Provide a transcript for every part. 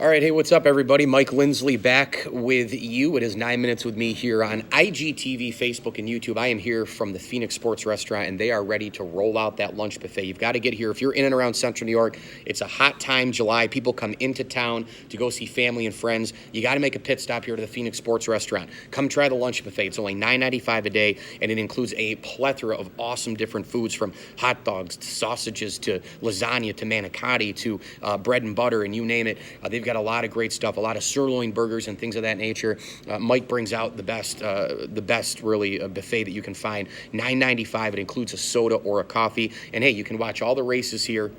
All right, hey, what's up, everybody? Mike Lindsley back with you. It is 9 minutes with me here on IGTV, Facebook, and YouTube. I am here from the Phoenix Sports Restaurant, and they are ready to roll out that lunch buffet. You've got to get here. If you're in and around Central New York, it's a hot time, July. People come into town to go see family and friends. You got to make a pit stop here to the Phoenix Sports Restaurant. Come try the lunch buffet. It's only $9.95 a day, and it includes a plethora of awesome different foods, from hot dogs to sausages to lasagna to manicotti to bread and butter, and you name it. They've got a lot of great stuff, a lot of sirloin burgers and things of that nature. Mike brings out the best really buffet that you can find. $9.95. It includes a soda or a coffee. And hey, you can watch all the races here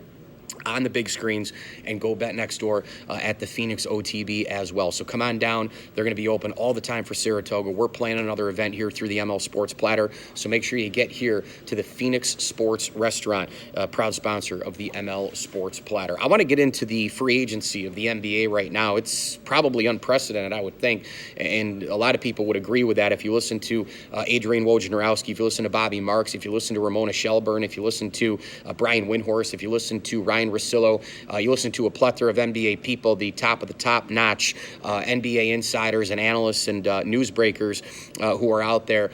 on the big screens and go bet next door at the Phoenix OTB as well. So come on down. They're going to be open all the time for Saratoga. We're planning another event here through the ML Sports Platter. So make sure you get here to the Phoenix Sports Restaurant, proud sponsor of the ML Sports Platter. I want to get into the free agency of the NBA right now. It's probably unprecedented, I would think, and a lot of people would agree with that. If you listen to Adrian Wojnarowski, if you listen to Bobby Marks, if you listen to Ramona Shelburne, if you listen to Brian Windhorst, if you listen to Ryan Russillo, you listen to a plethora of NBA people, the top of the top-notch NBA insiders and analysts and newsbreakers who are out there.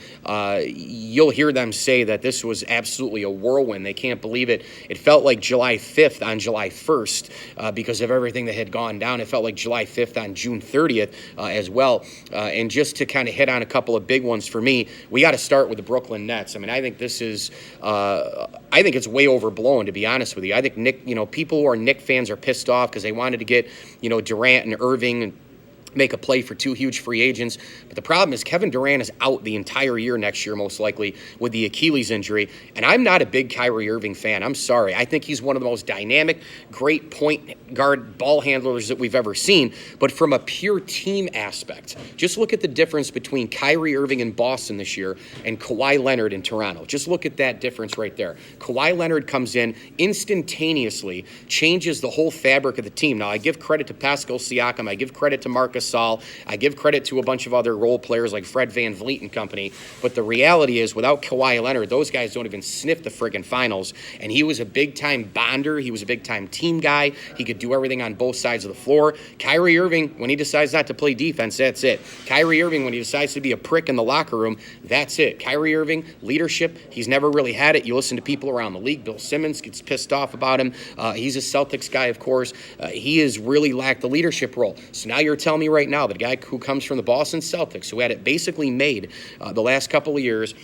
You'll hear them say that this was absolutely a whirlwind. They can't believe it. It felt like July 5th on July 1st because of everything that had gone down. It felt like July 5th on June 30th as well. And just to kind of hit on a couple of big ones for me, we got to start with the Brooklyn Nets. I mean, I think this is, I think it's way overblown, to be honest with you. I think people who are Knicks fans are pissed off because they wanted to get, Durant and Irving and make a play for two huge free agents. But the problem is Kevin Durant is out the entire year next year, most likely, with the Achilles injury. And I'm not a big Kyrie Irving fan. I'm sorry. I think he's one of the most dynamic, great point guard ball handlers that we've ever seen. But from a pure team aspect, just look at the difference between Kyrie Irving in Boston this year and Kawhi Leonard in Toronto. Just look at that difference right there. Kawhi Leonard comes in, instantaneously changes the whole fabric of the team. Now, I give credit to Pascal Siakam. I give credit to Marcus Gasol. I give credit to a bunch of other role players like Fred VanVleet and company, but the reality is without Kawhi Leonard, those guys don't even sniff the friggin' finals, and he was a big-time bonder. He was a big-time team guy. He could do everything on both sides of the floor. Kyrie Irving, when he decides not to play defense, that's it. Kyrie Irving, when he decides to be a prick in the locker room, that's it. Kyrie Irving, leadership, he's never really had it. You listen to people around the league. Bill Simmons gets pissed off about him. He's a Celtics guy, of course. He has really lacked the leadership role. So now you're telling me right now that a guy who comes from the Boston Celtics, who had it basically made the last couple of years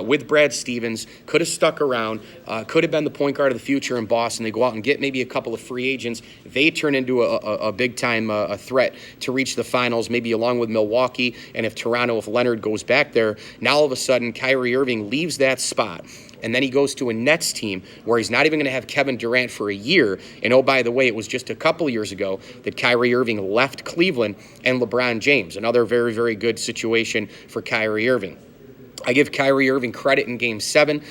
with Brad Stevens, could have stuck around, could have been the point guard of the future in Boston. They go out and get maybe a couple of free agents. They turn into a big-time threat to reach the finals, maybe along with Milwaukee. And if Toronto, if Leonard goes back there, now all of a sudden Kyrie Irving leaves that spot. And then he goes to a Nets team where he's not even going to have Kevin Durant for a year. And oh, by the way, it was just a couple years ago that Kyrie Irving left Cleveland and LeBron James. Another very, very good situation for Kyrie Irving. I give Kyrie Irving credit in Game 7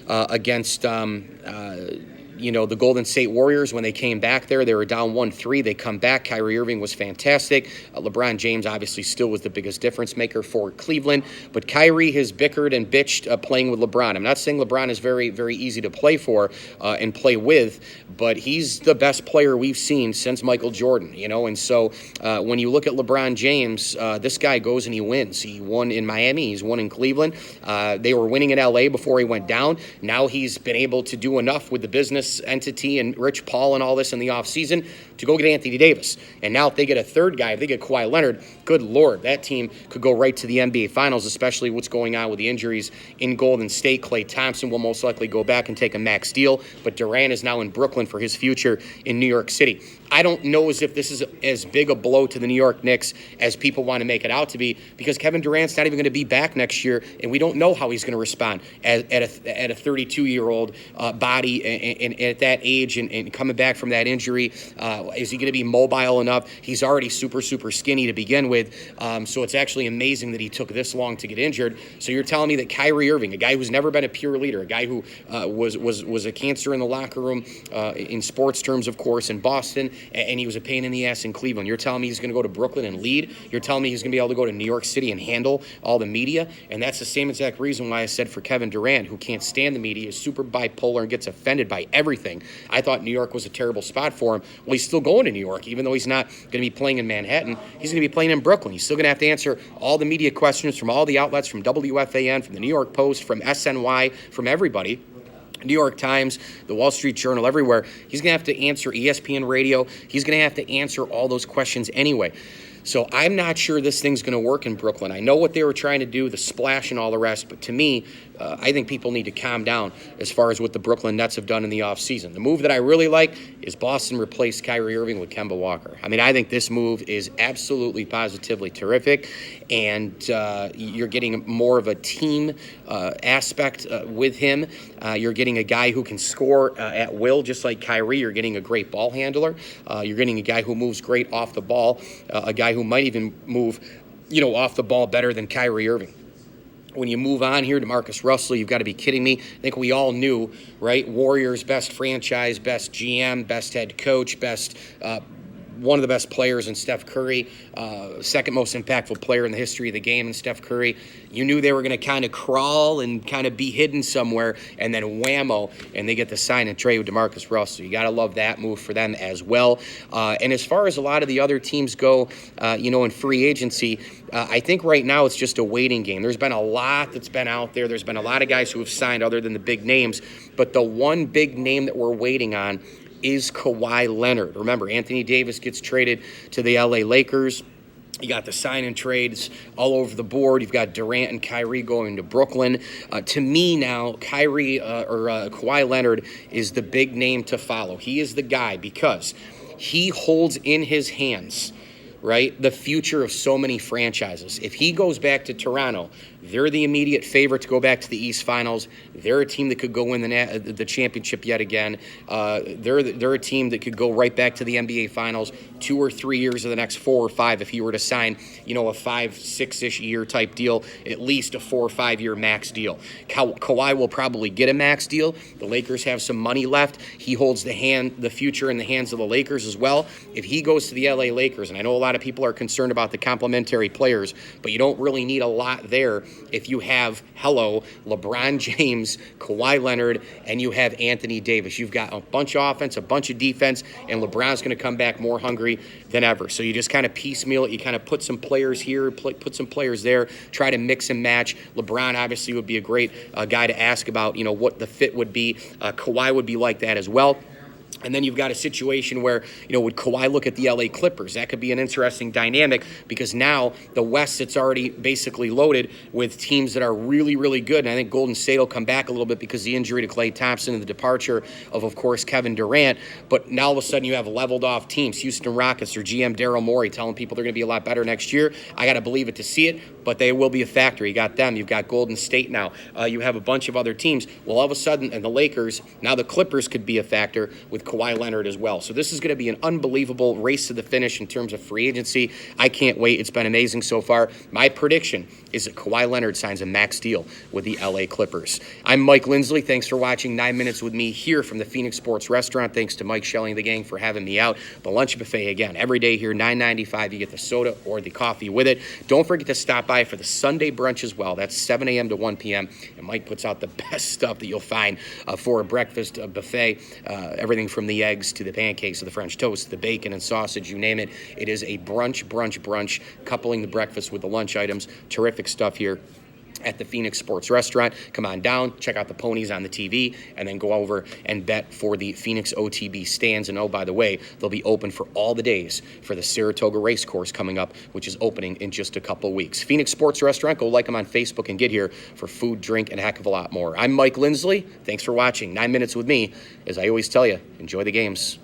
against the Golden State Warriors. When they came back there, they were down 1-3. They come back. Kyrie Irving was fantastic. LeBron James obviously still was the biggest difference maker for Cleveland. But Kyrie has bickered and bitched playing with LeBron. I'm not saying LeBron is very, very easy to play for and play with, but he's the best player we've seen since Michael Jordan, And so when you look at LeBron James, this guy goes and he wins. He won in Miami. He's won in Cleveland. They were winning in L.A. before he went down. Now he's been able to do enough with the business entity and Rich Paul and all this in the offseason to go get Anthony Davis. And now if they get a third guy, if they get Kawhi Leonard, good Lord, that team could go right to the NBA Finals, especially what's going on with the injuries in Golden State. Klay Thompson will most likely go back and take a max deal, but Durant is now in Brooklyn for his future in New York City. I don't know as if this is as big a blow to the New York Knicks as people want to make it out to be, because Kevin Durant's not even going to be back next year, and we don't know how he's going to respond at a 32-year-old body and at that age and coming back from that injury. Is he going to be mobile enough? He's already super, super skinny to begin with, so it's actually amazing that he took this long to get injured. So you're telling me that Kyrie Irving, a guy who's never been a pure leader, a guy who was a cancer in the locker room, in sports terms, of course, in Boston, and he was a pain in the ass in Cleveland. You're telling me he's going to go to Brooklyn and lead? You're telling me he's going to be able to go to New York City and handle all the media? And that's the same exact reason why I said for Kevin Durant, who can't stand the media, is super bipolar and gets offended by everything. I thought New York was a terrible spot for him. Well, he's still still going to New York, even though he's not going to be playing in Manhattan. He's going to be playing in Brooklyn. He's still going to have to answer all the media questions from all the outlets, from WFAN, from the New York Post, from SNY, from everybody. New York Times, the Wall Street Journal, everywhere. He's going to have to answer ESPN Radio. He's going to have to answer all those questions anyway. So I'm not sure this thing's going to work in Brooklyn. I know what they were trying to do, the splash and all the rest, but to me, I think people need to calm down as far as what the Brooklyn Nets have done in the offseason. The move that I really like is Boston replaced Kyrie Irving with Kemba Walker. I mean, I think this move is absolutely, positively terrific, and you're getting more of a team aspect with him. You're getting a guy who can score at will, just like Kyrie. You're getting a great ball handler. You're getting a guy who moves great off the ball, a guy who might even move, off the ball better than Kyrie Irving. When you move on here to Marcus Russell, you've got to be kidding me. I think we all knew, right? Warriors, best franchise, best GM, best head coach, best one of the best players in Steph Curry, second most impactful player in the history of the game in Steph Curry. You knew they were going to kind of crawl and kind of be hidden somewhere, and then whammo, and they get the sign and trade with DeMarcus Russell. You got to love that move for them as well. And as far as a lot of the other teams go, in free agency, I think right now it's just a waiting game. There's been a lot that's been out there. There's been a lot of guys who have signed other than the big names, but the one big name that we're waiting on is Kawhi Leonard. Remember, Anthony Davis gets traded to the LA Lakers. You got the sign and trades all over the board. You've got Durant and Kyrie going to Brooklyn. To me now, Kawhi Leonard is the big name to follow. He is the guy because he holds in his hands, right, the future of so many franchises. If he goes back to Toronto, they're the immediate favorite to go back to the East Finals. They're a team that could go win the championship yet again. They're a team that could go right back to the NBA Finals 2 or 3 years of the next 4 or 5 if he were to sign, a 5-6-ish year type deal, at least a 4 or 5 year max deal. Kawhi will probably get a max deal. The Lakers have some money left. He holds the future in the hands of the Lakers as well. If he goes to the LA Lakers, and I know a lot of people are concerned about the complementary players, but you don't really need a lot there if you have, LeBron James, Kawhi Leonard, and you have Anthony Davis. You've got a bunch of offense, a bunch of defense, and LeBron's going to come back more hungry than ever. So you just kind of piecemeal it. You kind of put some players here, put some players there, try to mix and match. LeBron obviously would be a great guy to ask about, what the fit would be. Kawhi would be like that as well. And then you've got a situation where, would Kawhi look at the LA Clippers? That could be an interesting dynamic because now the West, it's already basically loaded with teams that are really, really good. And I think Golden State will come back a little bit because of the injury to Klay Thompson and the departure of course, Kevin Durant. But now all of a sudden you have leveled off teams. Houston Rockets or GM Daryl Morey telling people they're going to be a lot better next year. I got to believe it to see it, but they will be a factor. You got them. You've got Golden State now. You have a bunch of other teams. Well, all of a sudden, and the Lakers, now the Clippers could be a factor with Kawhi Leonard as well. So this is going to be an unbelievable race to the finish in terms of free agency. I can't wait. It's been amazing so far. My prediction is that Kawhi Leonard signs a max deal with the LA Clippers. I'm Mike Lindsley. Thanks for watching 9 Minutes with me here from the Phoenix Sports Restaurant. Thanks to Mike Shelley and the gang for having me out. The lunch buffet, again, every day here, $9.95. You get the soda or the coffee with it. Don't forget to stop by for the Sunday brunch as well. That's 7 a.m. to 1 p.m. And Mike puts out the best stuff that you'll find for a breakfast buffet. Everything from the eggs to the pancakes to the French toast, the bacon and sausage, you name it. It is a brunch, coupling the breakfast with the lunch items. Terrific stuff here at the Phoenix Sports Restaurant. Come on down, check out the ponies on the TV, and then go over and bet for the Phoenix OTB stands. And oh, by the way, they'll be open for all the days for the Saratoga Race Course coming up, which is opening in just a couple weeks. Phoenix Sports Restaurant, go like them on Facebook and get here for food, drink, and a heck of a lot more. I'm Mike Lindsley. Thanks for watching 9 Minutes with me. As I always tell you, enjoy the games.